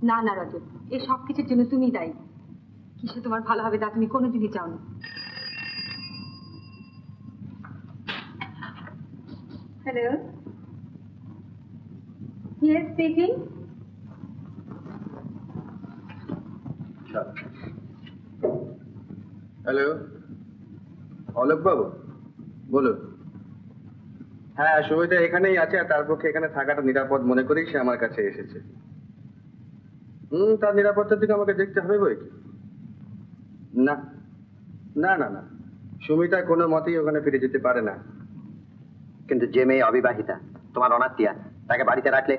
না না রজত, এই সব কিছুর জন্য তুমি দায়ী। কিসে তোমার ভালো হবে তা তুমি কোনোদিনই চাও না। Hello, yes speaking. Hello, Alok বাবু বলুন। হ্যাঁ, সুবিধা এখানেই আছে, আর তার পক্ষে এখানে থাকাটা নিরাপদ মনে করেই সে আমার কাছে এসেছে। তার নিরাপত্তার দিকে আমাকে দেখতে হবে বই কি? না না না না, সুমিতা কোনো মতেই ওখানে ফিরে যেতে পারে না। কিন্তু যে মেয়ে অবিবাহিতা, তোমার অনাত্মীয়া, তাকে বাড়িতে রাখলে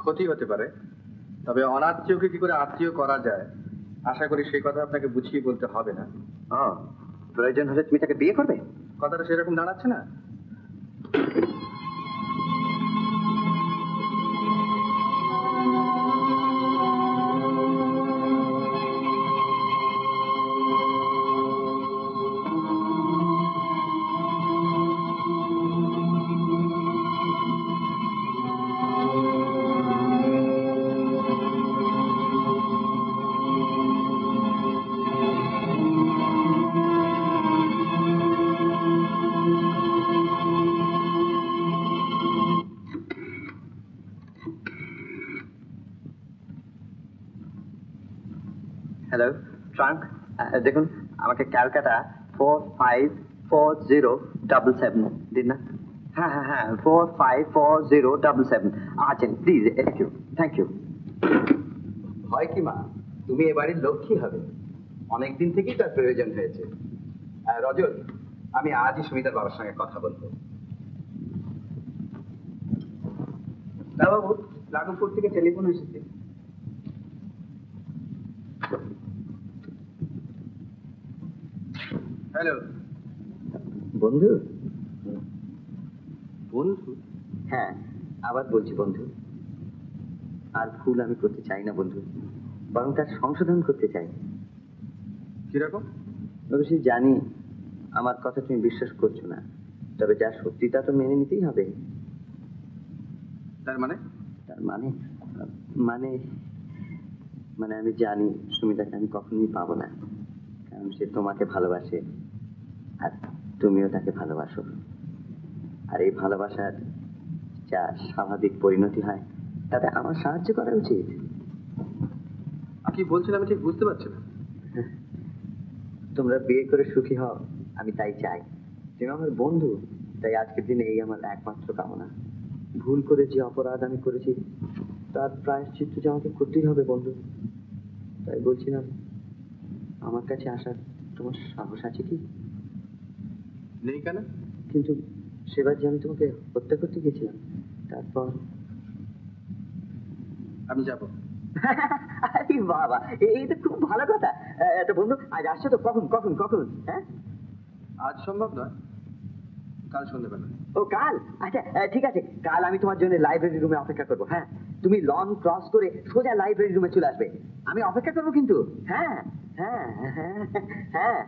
ক্ষতি হতে পারে। তবে অনাত্মীয়কে কি করে আত্মীয় করা যায়, আশা করি সেই কথা আপনাকে বুঝিয়ে বলতে হবে না। প্রয়োজন হলে তুমি তাকে বিয়ে করবে? কথাটা সেরকম দাঁড়াচ্ছে না। হ্যালো, ট্রাঙ্ক দেখুন, আমাকে ক্যালকাটা 454077 দিন না। হ্যাঁ হ্যাঁ হ্যাঁ, 454077। আচ্ছা প্লিজ, থ্যাংক ইউ। ভয় কি মা, তুমি এবারের লক্ষ্মী হবে। অনেকদিন থেকেই তার প্রয়োজন হয়েছে। রজত, আমি আজই সুমিতার বাবার সঙ্গে কথা বলবো। বাবু, রাঘবপুর থেকে টেলিফোন এসেছে। হ্যালো বন্ধু। বন্ধু? হ্যাঁ, আবার বলছি বন্ধু। আর ভুল আমি করতে চাই না বন্ধু, বরং তার সংশোধন করতে চাই। কিরকম? অবশ্যই জানি আমার কথা তুমি বিশ্বাস করছো না, তবে যা সত্যি তা তো মেনে নিতেই হবে। তার মানে? তার মানে মানে মানে আমি জানি সুমিতাকে আমি কখনোই পাবো না, কারণ সে তোমাকে ভালোবাসে আর তুমিও তাকে ভালোবাসো। আর এই ভালোবাসার যা স্বাভাবিক পরিণতি হয় তাতে আমার সাহায্য করা উচিত। কি বলছেন আমি ঠিক বুঝতে পারছি না। তোমরা বিয়ে করে সুখী হও, আমি তাই চাই। তুমি আমার বন্ধু, তাই আজকের দিনে এই আমার একমাত্র কামনা। ভুল করে যে অপরাধ আমি করেছি তার প্রায়শ্চিত্ত যে আমাকে করতেই হবে বন্ধু। তাই বলছিলাম, আমার কাছে আসার তোমার সাহস আছে কি? নেই কেন? কিন্তু সেবার যে আমি তোমাকে হত্যা করতে গেছিলাম, তারপর আমি যাব। আরে বাবা, এই তো খুব ভালো কথা। তো বন্ধু, আজ আসছো তো? কখন কখন কখন? হ্যাঁ, আজ সম্ভব নয়, কাল সন্ধ্যেবেলা। ও কাল? আচ্ছা ঠিক আছে, কাল আমি তোমার জন্য লাইব্রেরি রুমে অপেক্ষা করবো। হ্যাঁ, তুমি লন ক্রস করে সোজা লাইব্রেরি রুমে চলে আসবে, আমি অপেক্ষা করবো কিন্তু। হ্যাঁ হ্যাঁ হ্যাঁ হ্যাঁ।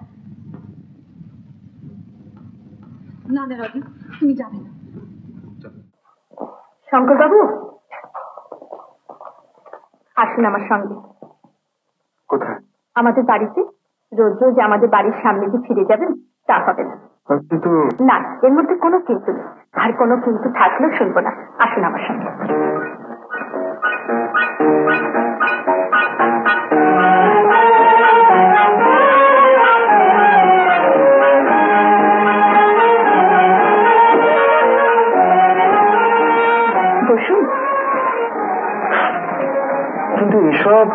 না না রজত, তুমি যাবে না। শঙ্কর বাবু, আসুন আমার সঙ্গে। কোথায়? আমাদের বাড়িতে। রোজ রোজ আমাদের বাড়ির সামনে যে ফিরে যাবেন তা হবে না। কিন্তু না, এর মধ্যে কোনো কিন্তু নেই, আর কোনো কিন্তু থাকলেও শুনবো না। আসুন আমার সঙ্গে। বসুন। কিন্তু এসব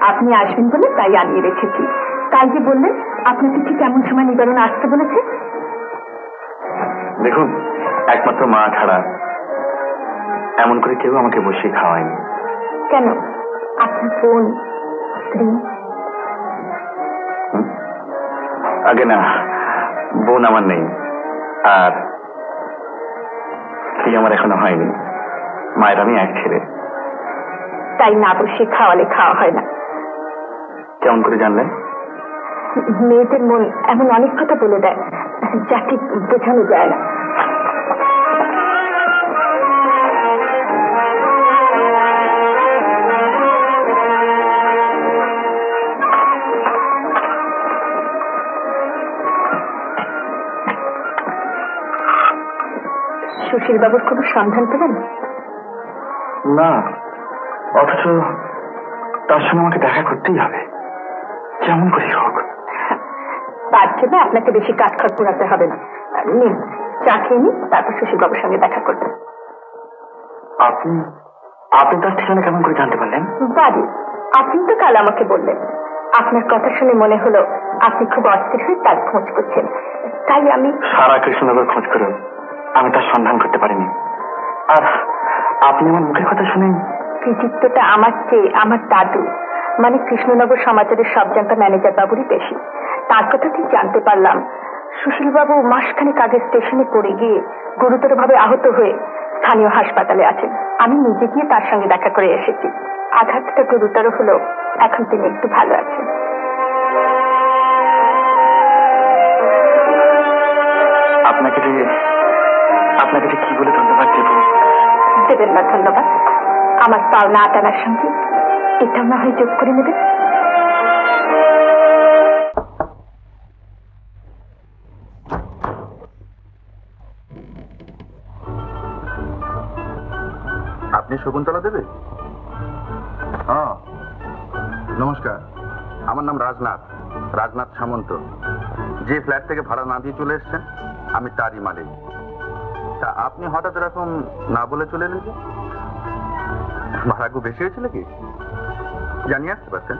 আপনি আসবেন বলে তাই আনিয়ে রেখেছি। তাই যে বললেন, আপনাকে ঠিক এমন সময় নিবারণ আসতে বলেছে? দেখুন, একমাত্র মা ছাড়া এমন করে কেউ আমাকে বসিয়ে খাওয়ায়নি। কেন? আপনার বোন, স্ত্রী? আগে না, বোন আমার নেই, আর স্ত্রী আমার এখনো হয়নি। মায়ের আমি এক ছেলে। তাই না বসে খাওয়ালে খাওয়া হয় না। কেমন করে জানলেন? মেয়েদের মন এমন অনেক কথা বলে দেয় যা ঠিক বোঝানো যায় না। সুশীল বাবুর কোনো সন্ধান পেলেন? না, অথচ তার সঙ্গে আমাকে দেখা করতেই হবে, যেমন করে হোক। তার জন্য আপনাকে বেশি কাঠখড় পোড়াতে হবে না। নিন, চা খেয়ে নিন, তারপর সুশীল বাবুর সঙ্গে দেখা করবেন। আপনি আপনি তার ঠিকানা কেমন করে জানতে পারলেন? বাড়ি, আপনি তো কাল আমাকে বললেন। আপনার কথা শুনে মনে হলো আপনি খুব অস্থির হয়ে তার খোঁজ করছেন, তাই আমি সারা কৃষ্ণনগর খোঁজ করে আমি তার সন্ধান করতে পারিনি। আর আপনি আমার মুখের কথা শুনেন? কৃতিত্বটা আমার চেয়ে আমার দাদু মানে কৃষ্ণনগর সমাচারের সব জানতা ম্যানেজার বাবুরই বেশি। তার কথা ঠিক জানতে পারলাম সুশীল বাবু মাসখানেক আগে স্টেশনে পড়ে গিয়ে গুরুতরভাবে আহত হয়ে স্থানীয় হাসপাতালে আছেন। আমি নিজে গিয়ে তার সঙ্গে দেখা করে এসেছি। আঘাতটা গুরুতর হলো, এখন তিনি একটু ভালো আছেন। আপনাকে যে কি বলে ধন্যবাদ দেব? দেবেন না ধন্যবাদ, আমার পাওনা আটানার সঙ্গে এটাও না হয় যোগ করে নেবেন। আপনি শকুন্তলা দেবে? নমস্কার, আমার নাম রাজনাথ সামন্ত। যে ফ্ল্যাট থেকে ভাড়া না দিয়ে চলে এসছেন আমি তারই মালিক। তা আপনি হঠাৎ এরকম না বলে চলে এলেন যে? ভাড়া খুব বেশি হয়েছিল কি জানিয়ে আসতে পারছেন?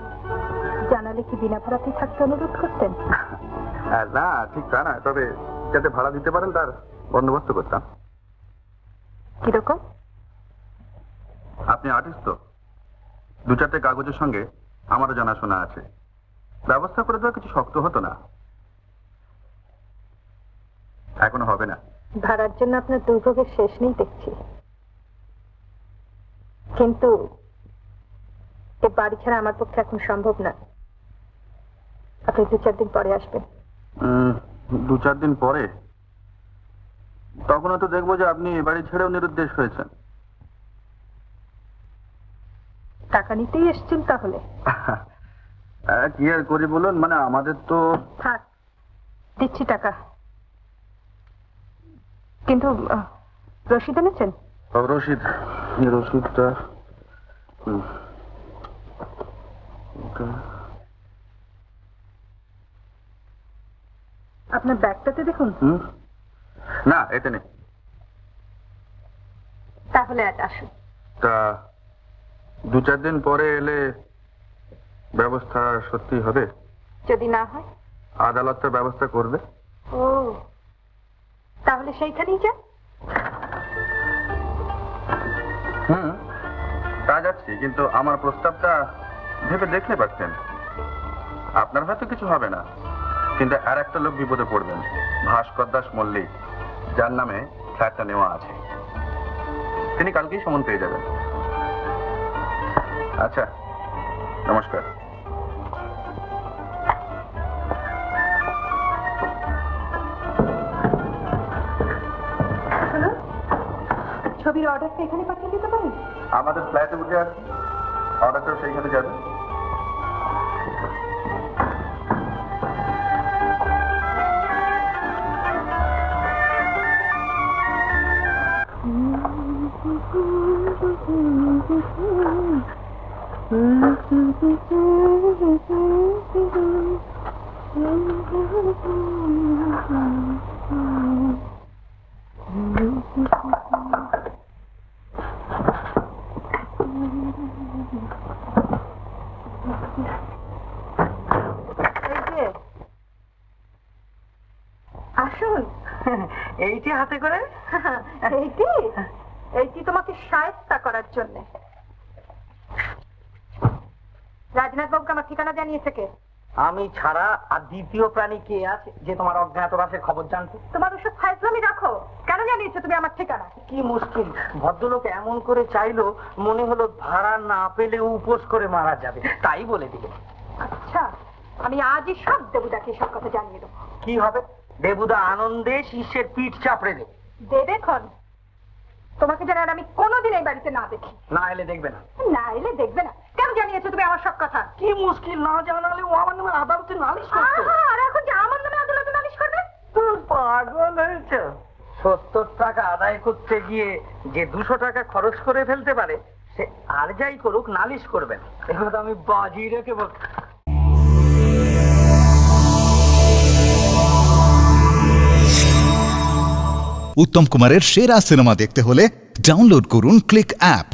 জানালে কি বিনা ভাড়াতেই থাকতে অনুরোধ করতেন? না, ঠিক তা না, তবে যাতে ভাড়া দিতে পারেন তার বন্দোবস্ত করতাম। কিরকম? আপনি আর্টিস্ট তো, 2-4টে কাগজের সঙ্গে আমারও জানাশোনা আছে, ব্যবস্থা করে দেওয়া কিছু শক্ত হতো না। এখনো হবে না। ভাড়ার জন্য আপনার দুর্ভোগের শেষ নেই দেখছি, কিন্তু এ বাড়ি ছাড়া আমার পক্ষে এখন সম্ভব না। আপনি 2-4 দিন পরে আসবেন। 2-4 দিন পরে? তখনও তো দেখবো যে আপনি এ বাড়ি ছেড়েও নিরুদ্দেশ হয়েছেন। টাকা নিতেই এসছেন তাহলে? কি আর করি বলুন, মানে আমাদের তো। থাক, দিচ্ছি টাকা, কিন্তু রসিদ এনেছেন? রসিদটা আপনার ব্যাগটাতে দেখুন। না, এতে নেই। তাহলে আজ আসুন। তা 2-4 দিন পরে এলে ব্যবস্থা সত্যি হবে? যদি না হয় আদালতের ব্যবস্থা করবে। ও, তাহলে সেইখানেই যান। তা যাচ্ছি, কিন্তু আমার প্রস্তাবটা ভেবে দেখলে পারতেন। আপনার হয়তো কিছু হবে না, কিন্তু আর একটা লোক বিপদে পড়বেন, ভাস্কর দাস মল্লিক, যার নামে ফ্ল্যাটটা নেওয়া আছে। তিনি কালকেই সমন পেয়ে যাবেন। আচ্ছা, নমস্কার। ছবির অর্ডারটা এখানে পাঠিয়ে দিতে পারেন? আমাদের ফ্ল্যাটে উঠে আসি, অর্ডারটা সেইখানে যাবে। আসুন। এইটি হাতে করে? এইটি তোমাকে শায়েস্তা করার জন্য। রাজনাথ বাবুকে আমার ঠিকানা জানিয়েছে কে? আমি ছাড়া আর দ্বিতীয় প্রাণী কে আছে যে তোমার অজ্ঞাতবাসের খবর জানতে? তোমার ওসব ফাইজলামি রাখো। কেন জানিয়েছো তুমি আমার ঠিকানা? কি মুশকিল, ভদ্রলোক এমন করে চাইলো মনে হলো ভাড়া না পেলে উপোস করে মারা যাবে, তাই বলে দিল। আচ্ছা, আমি আজই সব দেবুদাকে সব কথা জানিয়ে দেবো। কি হবে? দেবুদা আনন্দে শীর্ষের পিঠ চাপড়ে দেবে। দেখুন, তোমাকে যেন আমি কোনোদিন এই বাড়িতে না দেখি। না এলে দেখবে না? না এলে দেখবে না। কেন জানিয়েছো তুমি আমার সব কথা? কি মুশকিল, না জানালে ও আমার নামে আদালতে নালিশ করতো। আর এখন যে আমার নামে আদালতে নালিশ করবে? তুমি পাগল হয়েছ? 70 টাকা আদায় করতে গিয়ে যে 200 টাকা খরচ করে ফেলতে পারে সে আর যাই করুক নালিশ করবেন, এগুলো তো আমি বাজি রেখে বল। উত্তম কুমারের সেরা সিনেমা দেখতে হলে ডাউনলোড করুন ক্লিক অ্যাপ।